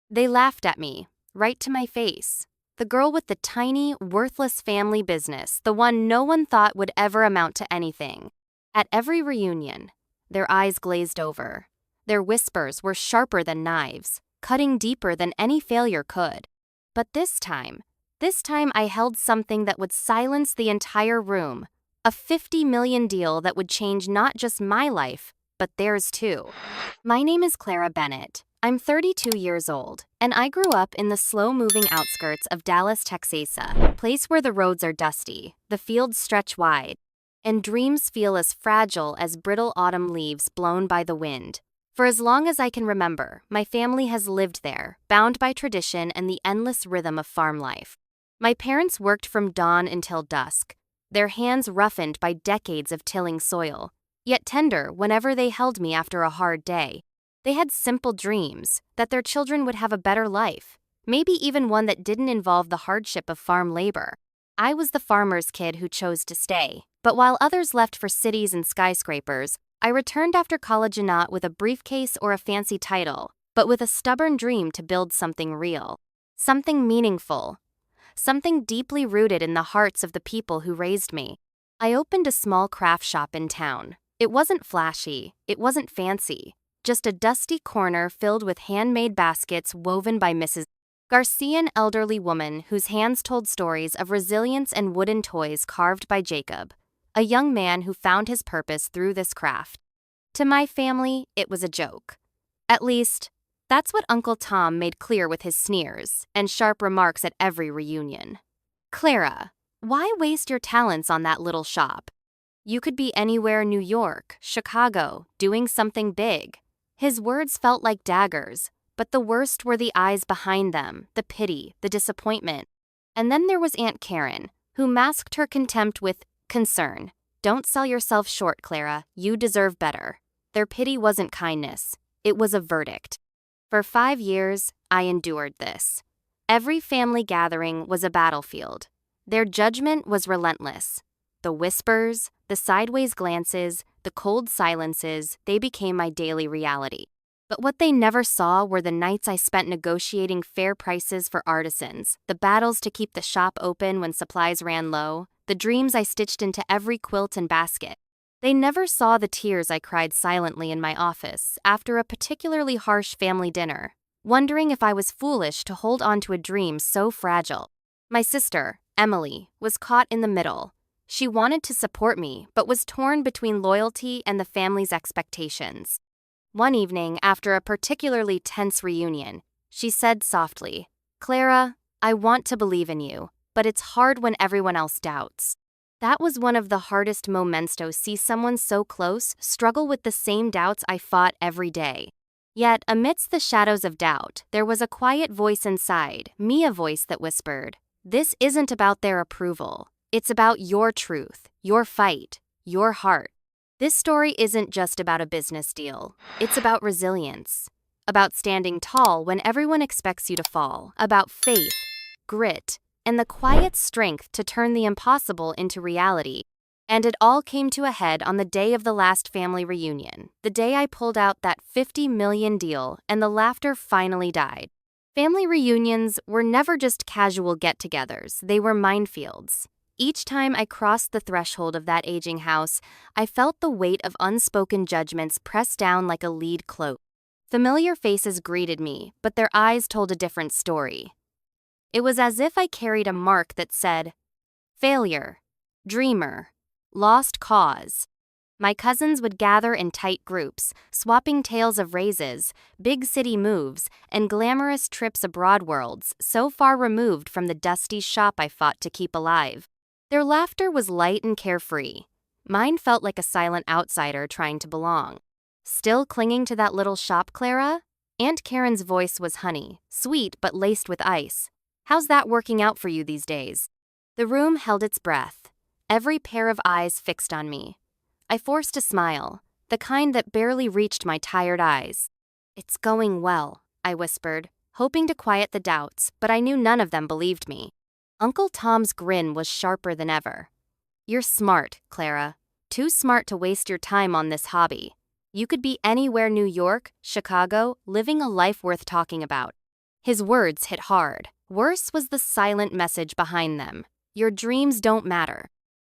They laughed at me, right to my face. The girl with the tiny, worthless family business, the one no one thought would ever amount to anything. At every reunion, their eyes glazed over. Their whispers were sharper than knives, cutting deeper than any failure could. But this time I held something that would silence the entire room. A 50 million deal that would change not just my life, but theirs too. My name is Clara Bennett. I'm 32 years old, and I grew up in the slow-moving outskirts of Dallas, Texas, a place where the roads are dusty, the fields stretch wide, and dreams feel as fragile as brittle autumn leaves blown by the wind. For as long as I can remember, my family has lived there, bound by tradition and the endless rhythm of farm life. My parents worked from dawn until dusk, their hands roughened by decades of tilling soil, yet tender whenever they held me after a hard day. They had simple dreams, that their children would have a better life, maybe even one that didn't involve the hardship of farm labor. I was the farmer's kid who chose to stay, but while others left for cities and skyscrapers, I returned after college not with a briefcase or a fancy title, but with a stubborn dream to build something real, something meaningful, something deeply rooted in the hearts of the people who raised me. I opened a small craft shop in town. It wasn't flashy, it wasn't fancy, just a dusty corner filled with handmade baskets woven by Mrs. Garcia, an elderly woman whose hands told stories of resilience, and wooden toys carved by Jacob, a young man who found his purpose through this craft. To my family, it was a joke. At least, that's what Uncle Tom made clear with his sneers and sharp remarks at every reunion. Clara, why waste your talents on that little shop? You could be anywhere in New York, Chicago, doing something big. His words felt like daggers, but the worst were the eyes behind them, the pity, the disappointment. And then there was Aunt Karen, who masked her contempt with concern. Don't sell yourself short, Clara. You deserve better. Their pity wasn't kindness. It was a verdict. For 5 years, I endured this. Every family gathering was a battlefield. Their judgment was relentless. The whispers, the sideways glances, the cold silences, they became my daily reality. But what they never saw were the nights I spent negotiating fair prices for artisans, the battles to keep the shop open when supplies ran low, the dreams I stitched into every quilt and basket. They never saw the tears I cried silently in my office after a particularly harsh family dinner, wondering if I was foolish to hold on to a dream so fragile. My sister, Emily, was caught in the middle. She wanted to support me, but was torn between loyalty and the family's expectations. One evening, after a particularly tense reunion, she said softly, "Clara, I want to believe in you, but it's hard when everyone else doubts." That was one of the hardest moments to see someone so close struggle with the same doubts I fought every day. Yet, amidst the shadows of doubt, there was a quiet voice inside, me, a voice that whispered, "This isn't about their approval. It's about your truth, your fight, your heart." This story isn't just about a business deal. It's about resilience, about standing tall when everyone expects you to fall, about faith, grit, and the quiet strength to turn the impossible into reality. And it all came to a head on the day of the last family reunion, the day I pulled out that 50 million deal and the laughter finally died. Family reunions were never just casual get-togethers, they were minefields. Each time I crossed the threshold of that aging house, I felt the weight of unspoken judgments press down like a lead cloak. Familiar faces greeted me, but their eyes told a different story. It was as if I carried a mark that said, failure, dreamer, lost cause. My cousins would gather in tight groups, swapping tales of raises, big city moves, and glamorous trips abroad, worlds so far removed from the dusty shop I fought to keep alive. Their laughter was light and carefree. Mine felt like a silent outsider trying to belong. Still clinging to that little shop, Clara? Aunt Karen's voice was honey, sweet but laced with ice. How's that working out for you these days? The room held its breath, every pair of eyes fixed on me. I forced a smile, the kind that barely reached my tired eyes. "It's going well," I whispered, hoping to quiet the doubts, but I knew none of them believed me. Uncle Tom's grin was sharper than ever. "You're smart, Clara. Too smart to waste your time on this hobby. You could be anywhere, New York, Chicago, living a life worth talking about." His words hit hard. Worse was the silent message behind them. Your dreams don't matter.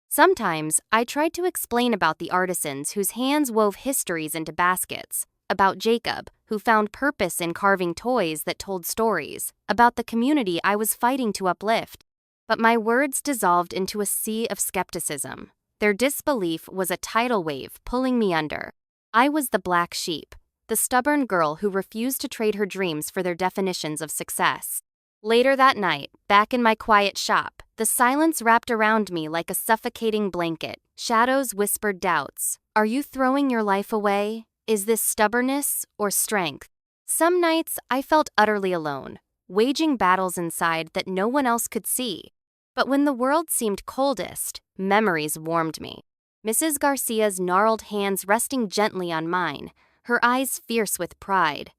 Sometimes, I tried to explain about the artisans whose hands wove histories into baskets, about Jacob, who found purpose in carving toys that told stories, about the community I was fighting to uplift. But my words dissolved into a sea of skepticism. Their disbelief was a tidal wave pulling me under. I was the black sheep, the stubborn girl who refused to trade her dreams for their definitions of success. Later that night, back in my quiet shop, the silence wrapped around me like a suffocating blanket. Shadows whispered doubts. Are you throwing your life away? Is this stubbornness or strength? Some nights I felt utterly alone, waging battles inside that no one else could see. But when the world seemed coldest, memories warmed me. Mrs. Garcia's gnarled hands resting gently on mine, her eyes fierce with pride.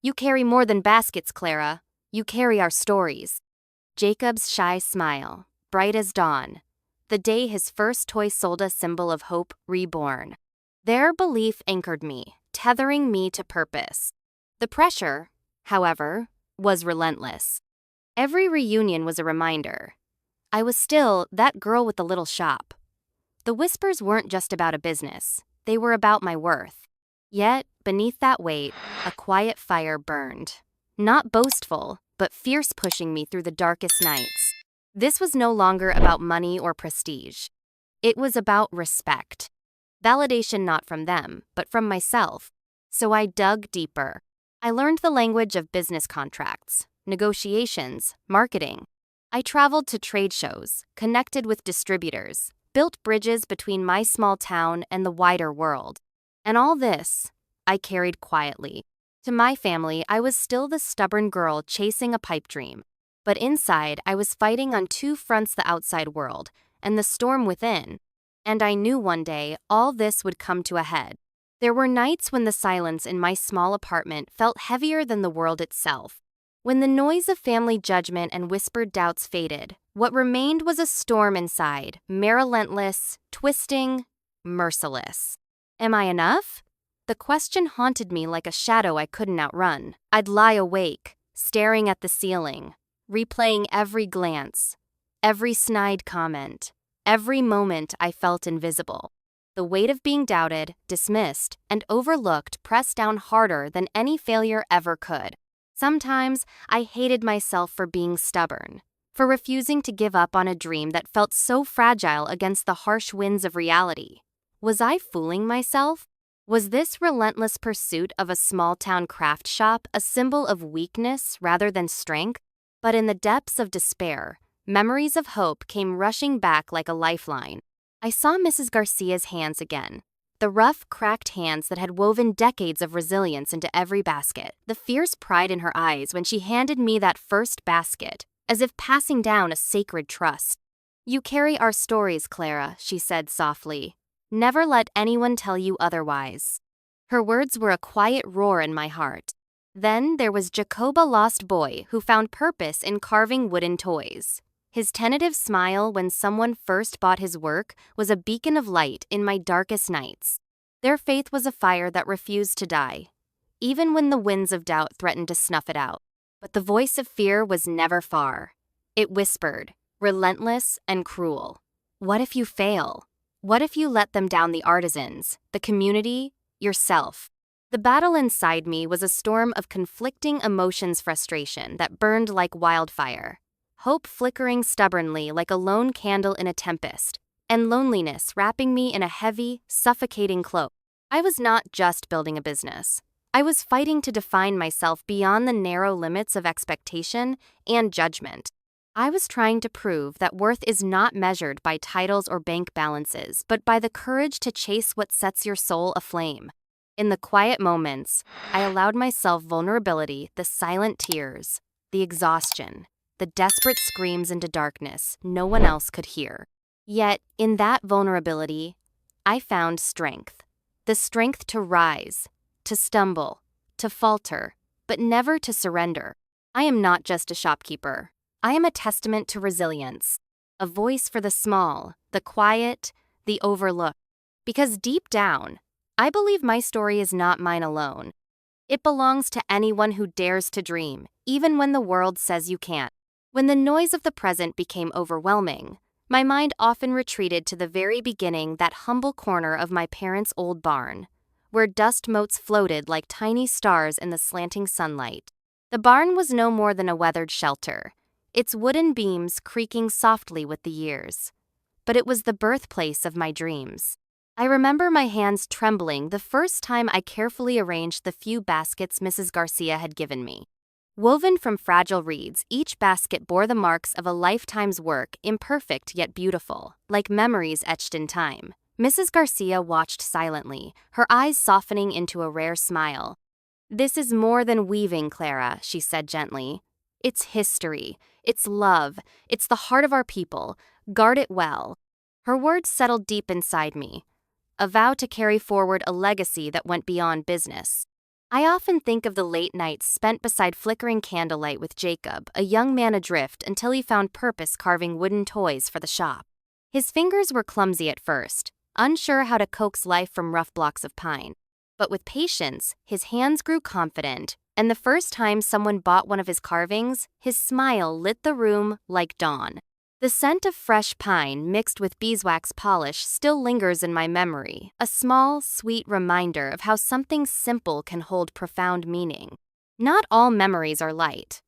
You carry more than baskets, Clara. You carry our stories. Jacob's shy smile, bright as dawn. The day his first toy sold a symbol of hope reborn. Their belief anchored me, tethering me to purpose. The pressure, however, was relentless. Every reunion was a reminder. I was still that girl with the little shop. The whispers weren't just about a business. They were about my worth. Yet, beneath that weight, a quiet fire burned. Not boastful, but fierce, pushing me through the darkest nights. This was no longer about money or prestige. It was about respect. Validation not from them, but from myself. So I dug deeper. I learned the language of business contracts, negotiations, marketing. I traveled to trade shows, connected with distributors, built bridges between my small town and the wider world. And all this, I carried quietly. To my family, I was still the stubborn girl chasing a pipe dream. But inside, I was fighting on two fronts: the outside world and the storm within. And I knew one day all this would come to a head. There were nights when the silence in my small apartment felt heavier than the world itself. When the noise of family judgment and whispered doubts faded, what remained was a storm inside, relentless, twisting, merciless. Am I enough? The question haunted me like a shadow I couldn't outrun. I'd lie awake, staring at the ceiling, replaying every glance, every snide comment, every moment I felt invisible. The weight of being doubted, dismissed, and overlooked pressed down harder than any failure ever could. Sometimes I hated myself for being stubborn, for refusing to give up on a dream that felt so fragile against the harsh winds of reality. Was I fooling myself? Was this relentless pursuit of a small-town craft shop a symbol of weakness rather than strength? But in the depths of despair, memories of hope came rushing back like a lifeline. I saw Mrs. Garcia's hands again, the rough, cracked hands that had woven decades of resilience into every basket, the fierce pride in her eyes when she handed me that first basket, as if passing down a sacred trust. You carry our stories, Clara, she said softly. Never let anyone tell you otherwise. Her words were a quiet roar in my heart. Then there was Jacob, a lost boy who found purpose in carving wooden toys. His tentative smile when someone first bought his work was a beacon of light in my darkest nights. Their faith was a fire that refused to die, even when the winds of doubt threatened to snuff it out. But the voice of fear was never far. It whispered, relentless and cruel. What if you fail? What if you let them down, the artisans, the community, yourself? The battle inside me was a storm of conflicting emotions, frustration that burned like wildfire, hope flickering stubbornly like a lone candle in a tempest, and loneliness wrapping me in a heavy, suffocating cloak. I was not just building a business. I was fighting to define myself beyond the narrow limits of expectation and judgment. I was trying to prove that worth is not measured by titles or bank balances, but by the courage to chase what sets your soul aflame. In the quiet moments, I allowed myself vulnerability, the silent tears, the exhaustion, the desperate screams into darkness no one else could hear. Yet, in that vulnerability, I found strength. The strength to rise, to stumble, to falter, but never to surrender. I am not just a shopkeeper. I am a testament to resilience, a voice for the small, the quiet, the overlooked. Because deep down, I believe my story is not mine alone. It belongs to anyone who dares to dream, even when the world says you can't. When the noise of the present became overwhelming, my mind often retreated to the very beginning, that humble corner of my parents' old barn, where dust motes floated like tiny stars in the slanting sunlight. The barn was no more than a weathered shelter, its wooden beams creaking softly with the years. But it was the birthplace of my dreams. I remember my hands trembling the first time I carefully arranged the few baskets Mrs. Garcia had given me. Woven from fragile reeds, each basket bore the marks of a lifetime's work, imperfect yet beautiful, like memories etched in time. Mrs. Garcia watched silently, her eyes softening into a rare smile. "This is more than weaving, Clara," she said gently. "It's history, it's love, it's the heart of our people. Guard it well." Her words settled deep inside me, a vow to carry forward a legacy that went beyond business. I often think of the late nights spent beside flickering candlelight with Jacob, a young man adrift until he found purpose carving wooden toys for the shop. His fingers were clumsy at first, unsure how to coax life from rough blocks of pine. But with patience, his hands grew confident, and the first time someone bought one of his carvings, his smile lit the room like dawn. The scent of fresh pine mixed with beeswax polish still lingers in my memory, a small, sweet reminder of how something simple can hold profound meaning. Not all memories are light.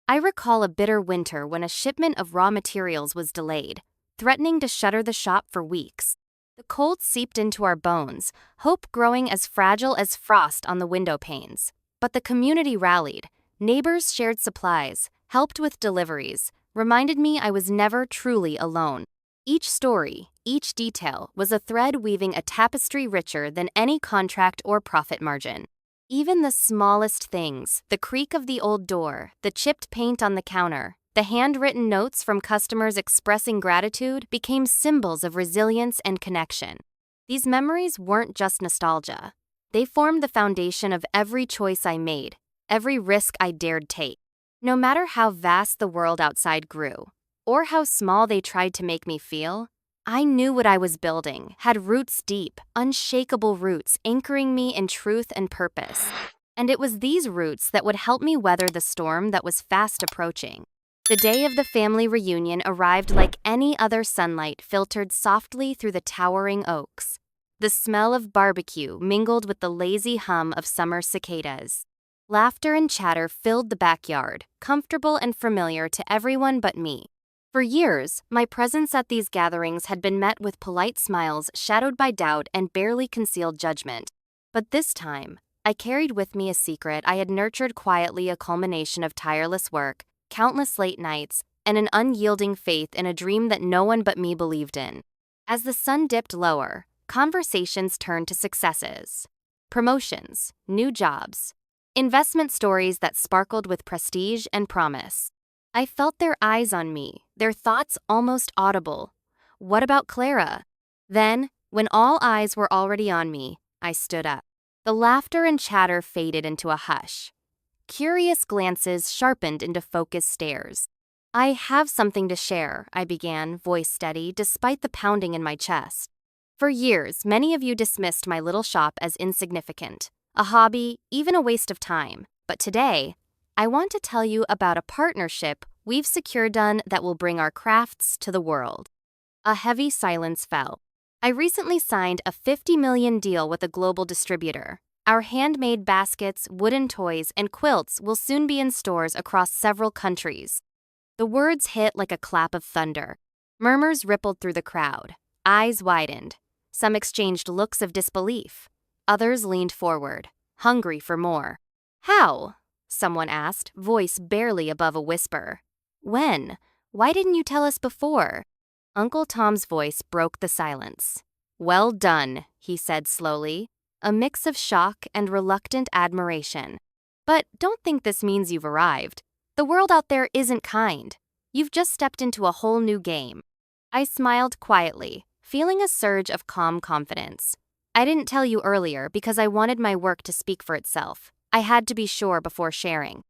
I recall a bitter winter when a shipment of raw materials was delayed, threatening to shutter the shop for weeks. The cold seeped into our bones, hope growing as fragile as frost on the window panes. But the community rallied. Neighbors shared supplies, helped with deliveries, reminded me I was never truly alone. Each story, each detail, was a thread weaving a tapestry richer than any contract or profit margin. Even the smallest things, the creak of the old door, the chipped paint on the counter, the handwritten notes from customers expressing gratitude, became symbols of resilience and connection. These memories weren't just nostalgia. They formed the foundation of every choice I made, every risk I dared take. No matter how vast the world outside grew, or how small they tried to make me feel, I knew what I was building had roots deep, unshakable roots anchoring me in truth and purpose. And it was these roots that would help me weather the storm that was fast approaching. The day of the family reunion arrived like any other, sunlight filtered softly through the towering oaks. The smell of barbecue mingled with the lazy hum of summer cicadas. Laughter and chatter filled the backyard, comfortable and familiar to everyone but me. For years, my presence at these gatherings had been met with polite smiles shadowed by doubt and barely concealed judgment. But this time, I carried with me a secret I had nurtured quietly, a culmination of tireless work, countless late nights, and an unyielding faith in a dream that no one but me believed in. As the sun dipped lower, conversations turned to successes. Promotions, new jobs, investment stories that sparkled with prestige and promise. I felt their eyes on me, their thoughts almost audible. What about Clara? Then, when all eyes were already on me, I stood up. The laughter and chatter faded into a hush. Curious glances sharpened into focused stares. "I have something to share," I began, voice steady, despite the pounding in my chest. "For years, many of you dismissed my little shop as insignificant, a hobby, even a waste of time. But today, I want to tell you about a partnership we've secured that will bring our crafts to the world." A heavy silence fell. I recently signed a $50 million deal with a global distributor. Our handmade baskets, wooden toys, and quilts will soon be in stores across several countries. The words hit like a clap of thunder. Murmurs rippled through the crowd. Eyes widened. Some exchanged looks of disbelief. Others leaned forward, hungry for more. "How?" someone asked, voice barely above a whisper. "When? Why didn't you tell us before?" Uncle Tom's voice broke the silence. "Well done," he said slowly, a mix of shock and reluctant admiration. "But don't think this means you've arrived. The world out there isn't kind. You've just stepped into a whole new game." I smiled quietly, feeling a surge of calm confidence. "I didn't tell you earlier because I wanted my work to speak for itself. I had to be sure before sharing."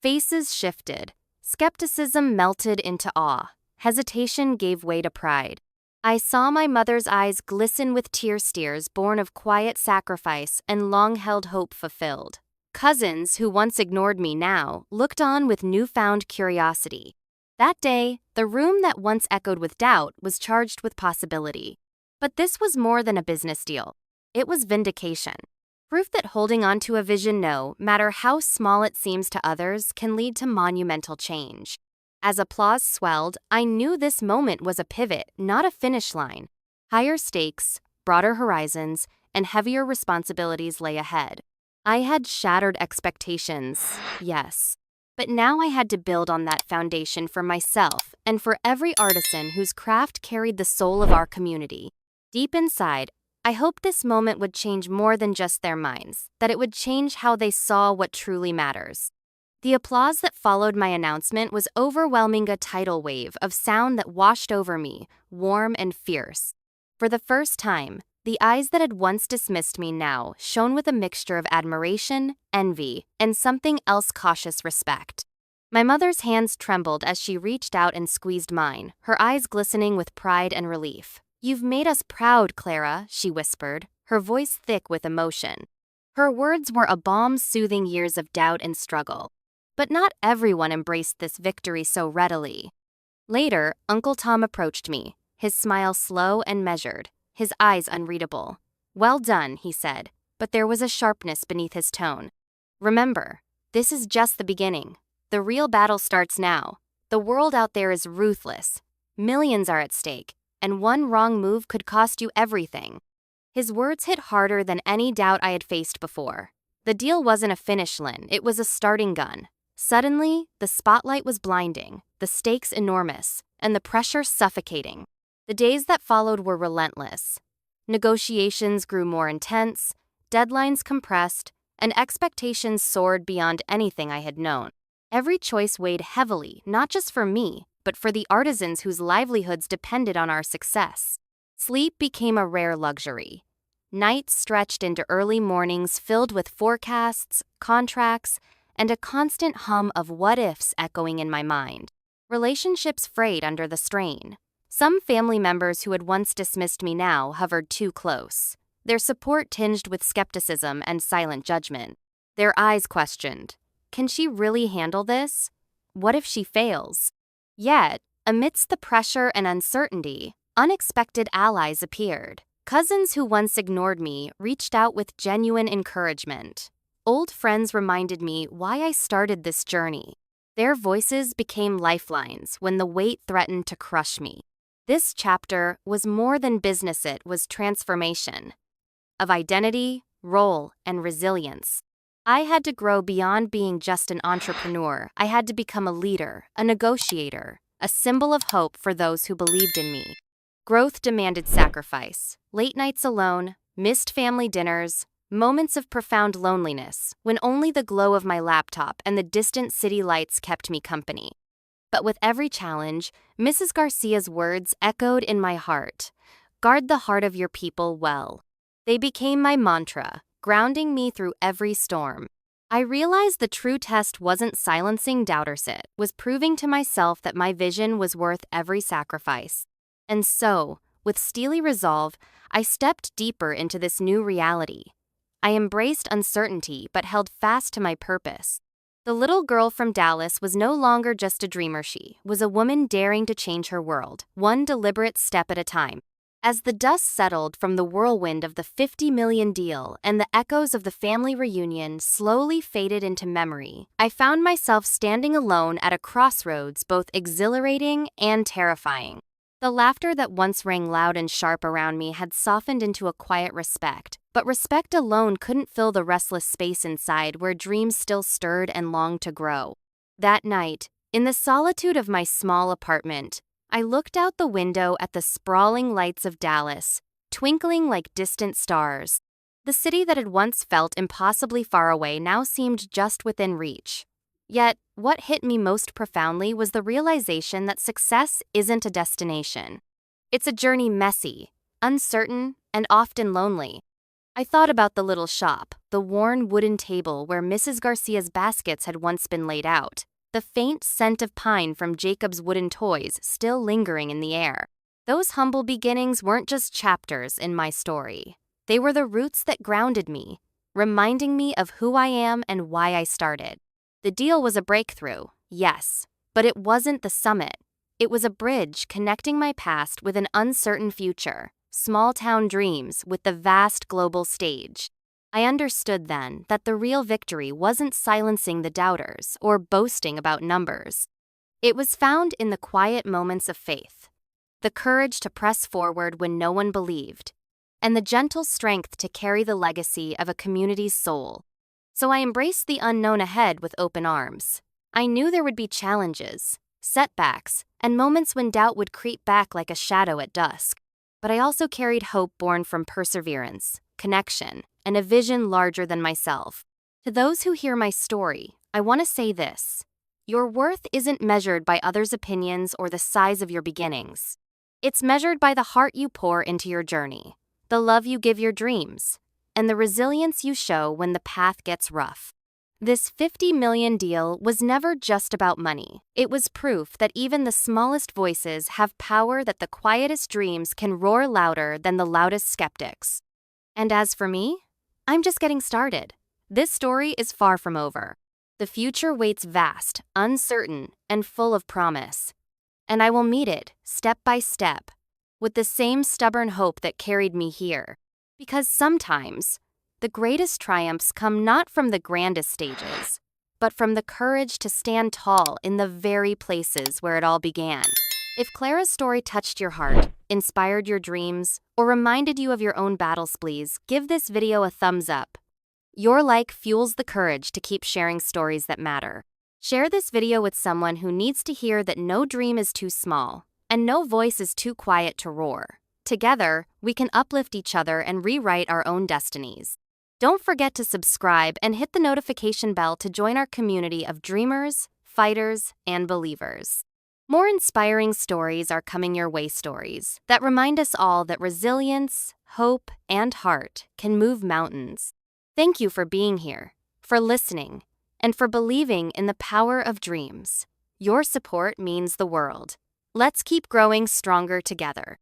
Faces shifted. Skepticism melted into awe. Hesitation gave way to pride. I saw my mother's eyes glisten with tear steers born of quiet sacrifice and long-held hope fulfilled. Cousins who once ignored me now looked on with newfound curiosity. That day, the room that once echoed with doubt was charged with possibility. But this was more than a business deal. It was vindication. Proof that holding on to a vision, no matter how small it seems to others, can lead to monumental change. As applause swelled, I knew this moment was a pivot, not a finish line. Higher stakes, broader horizons, and heavier responsibilities lay ahead. I had shattered expectations, yes. But now I had to build on that foundation for myself and for every artisan whose craft carried the soul of our community. Deep inside, I hoped this moment would change more than just their minds, that it would change how they saw what truly matters. The applause that followed my announcement was overwhelming, a tidal wave of sound that washed over me, warm and fierce. For the first time, the eyes that had once dismissed me now shone with a mixture of admiration, envy, and something else, cautious respect. My mother's hands trembled as she reached out and squeezed mine, her eyes glistening with pride and relief. "You've made us proud, Clara," she whispered, her voice thick with emotion. Her words were a balm soothing years of doubt and struggle. But not everyone embraced this victory so readily. Later, Uncle Tom approached me, his smile slow and measured, his eyes unreadable. "Well done," he said, but there was a sharpness beneath his tone. "Remember, this is just the beginning. The real battle starts now. The world out there is ruthless. Millions are at stake, and one wrong move could cost you everything." His words hit harder than any doubt I had faced before. The deal wasn't a finish line, it was a starting gun. Suddenly, the spotlight was blinding, the stakes enormous, and the pressure suffocating. The days that followed were relentless. Negotiations grew more intense, deadlines compressed, and expectations soared beyond anything I had known. Every choice weighed heavily, not just for me, but for the artisans whose livelihoods depended on our success. Sleep became a rare luxury. Nights stretched into early mornings filled with forecasts, contracts, and a constant hum of what-ifs echoing in my mind. Relationships frayed under the strain. Some family members who had once dismissed me now hovered too close, their support tinged with skepticism and silent judgment. Their eyes questioned, "Can she really handle this? What if she fails?" Yet, amidst the pressure and uncertainty, unexpected allies appeared. Cousins who once ignored me reached out with genuine encouragement. Old friends reminded me why I started this journey. Their voices became lifelines when the weight threatened to crush me. This chapter was more than business, it was transformation. Of identity, role, and resilience. I had to grow beyond being just an entrepreneur. I had to become a leader, a negotiator, a symbol of hope for those who believed in me. Growth demanded sacrifice, late nights alone, missed family dinners, moments of profound loneliness when only the glow of my laptop and the distant city lights kept me company. But with every challenge, Mrs. Garcia's words echoed in my heart. "Guard the heart of your people well." They became my mantra, grounding me through every storm. I realized the true test wasn't silencing doubters, it was proving to myself that my vision was worth every sacrifice. And so, with steely resolve, I stepped deeper into this new reality. I embraced uncertainty but held fast to my purpose. The little girl from Dallas was no longer just a dreamer, she was a woman daring to change her world, one deliberate step at a time. As the dust settled from the whirlwind of the $50 million deal and the echoes of the family reunion slowly faded into memory, I found myself standing alone at a crossroads, both exhilarating and terrifying. The laughter that once rang loud and sharp around me had softened into a quiet respect, but respect alone couldn't fill the restless space inside where dreams still stirred and longed to grow. That night, in the solitude of my small apartment, I looked out the window at the sprawling lights of Dallas, twinkling like distant stars. The city that had once felt impossibly far away now seemed just within reach. Yet, what hit me most profoundly was the realization that success isn't a destination. It's a journey, messy, uncertain, and often lonely. I thought about the little shop, the worn wooden table where Mrs. Garcia's baskets had once been laid out, the faint scent of pine from Jacob's wooden toys still lingering in the air. Those humble beginnings weren't just chapters in my story. They were the roots that grounded me, reminding me of who I am and why I started. The deal was a breakthrough, yes, but it wasn't the summit. It was a bridge connecting my past with an uncertain future, small-town dreams with the vast global stage. I understood then that the real victory wasn't silencing the doubters or boasting about numbers. It was found in the quiet moments of faith, the courage to press forward when no one believed, and the gentle strength to carry the legacy of a community's soul. So I embraced the unknown ahead with open arms. I knew there would be challenges, setbacks, and moments when doubt would creep back like a shadow at dusk. But I also carried hope born from perseverance, connection, and a vision larger than myself. To those who hear my story, I want to say this. Your worth isn't measured by others' opinions or the size of your beginnings. It's measured by the heart you pour into your journey, the love you give your dreams, and the resilience you show when the path gets rough. This $50 million deal was never just about money. It was proof that even the smallest voices have power, that the quietest dreams can roar louder than the loudest skeptics. And as for me, I'm just getting started. This story is far from over. The future waits vast, uncertain, and full of promise. And I will meet it, step by step, with the same stubborn hope that carried me here. Because sometimes, the greatest triumphs come not from the grandest stages, but from the courage to stand tall in the very places where it all began. If Clara's story touched your heart, inspired your dreams, or reminded you of your own battles, please give this video a thumbs up. Your like fuels the courage to keep sharing stories that matter. Share this video with someone who needs to hear that no dream is too small, and no voice is too quiet to roar. Together, we can uplift each other and rewrite our own destinies. Don't forget to subscribe and hit the notification bell to join our community of dreamers, fighters, and believers. More inspiring stories are coming your way, stories that remind us all that resilience, hope, and heart can move mountains. Thank you for being here, for listening, and for believing in the power of dreams. Your support means the world. Let's keep growing stronger together.